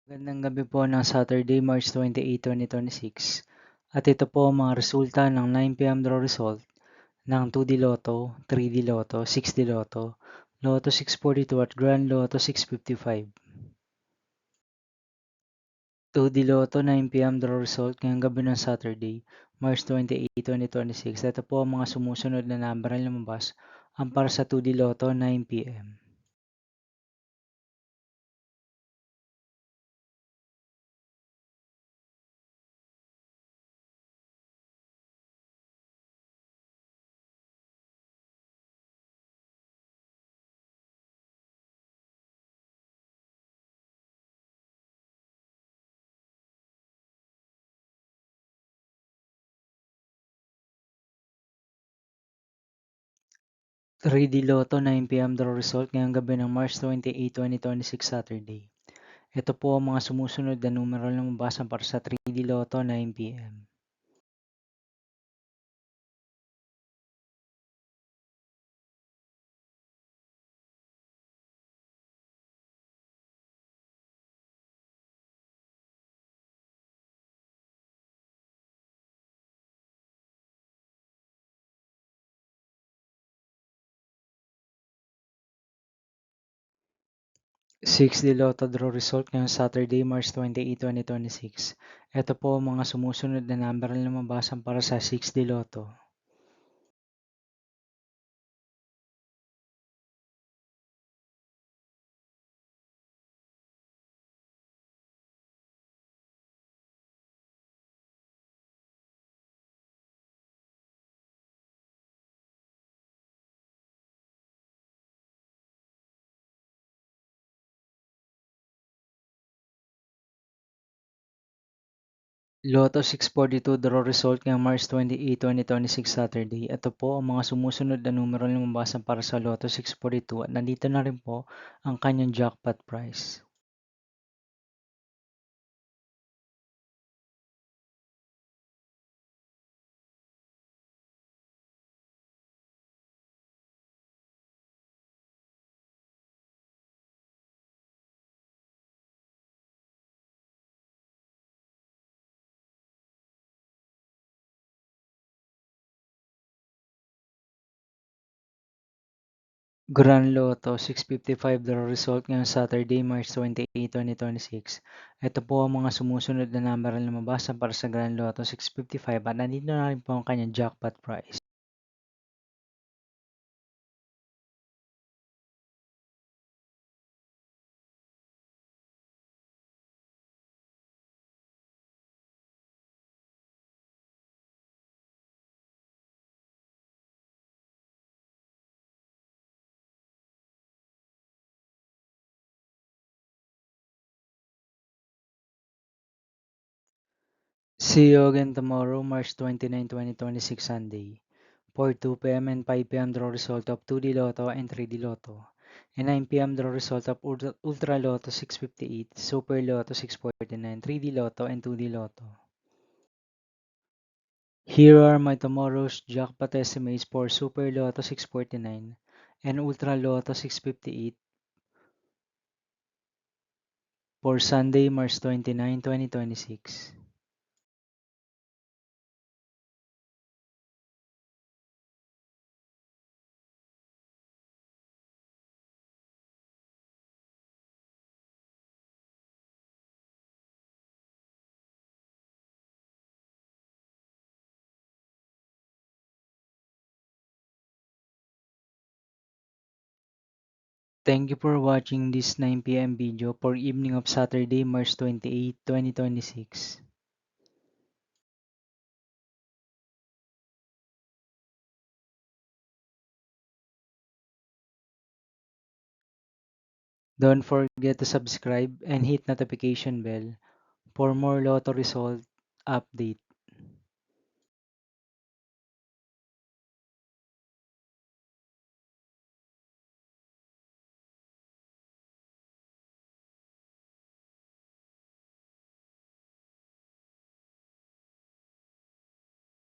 Magandang gabi po ng Saturday, March 28, 2026. At ito po ang mga resulta ng 9 p.m. draw result ng 2D Lotto, 3D Lotto, 6D Lotto, Lotto 642 at Grand Lotto 655. 2D Lotto 9 p.m. draw result ngayong gabi ng Saturday, March 28, 2026. Ito po ang mga sumusunod na number na lumabas ang para sa 2D Lotto 9 p.m. 3D Lotto 9 p.m. draw result ngayong gabi ng March 28, 2026 Saturday. Ito po ang mga sumusunod na numero na lumabas para sa 3D Lotto 9 p.m. 6D Lotto draw result ngayong Saturday, March 28, 2026. Ito po ang mga sumusunod na number na lumabas para sa 6D Lotto. Lotto 642 draw result ngayong March 28, 2026 Saturday. Ito po ang mga sumusunod na numero na lumabas para sa Lotto 642 at nandito na rin po ang kanyang jackpot price. Grand Lotto 655 draw result ngayong Saturday, March 28, 2026. Ito po ang mga sumusunod na number na lumabas para sa Grand Lotto 655 at nandito na rin po ang kanyang jackpot price. See you again tomorrow, March 29, 2026 Sunday, for 2 p.m. and 5 p.m. draw result of 2D Lotto and 3D Lotto, and 9 p.m. draw result of Ultra Lotto 658, Super Lotto 649, 3D Lotto, and 2D Lotto. Here are my tomorrow's jackpot estimates for Super Lotto 649 and Ultra Lotto 658 for Sunday, March 29, 2026. Thank you for watching this 9 p.m. video for evening of Saturday, March 28, 2026. Don't forget to subscribe and hit notification bell for more lotto result update.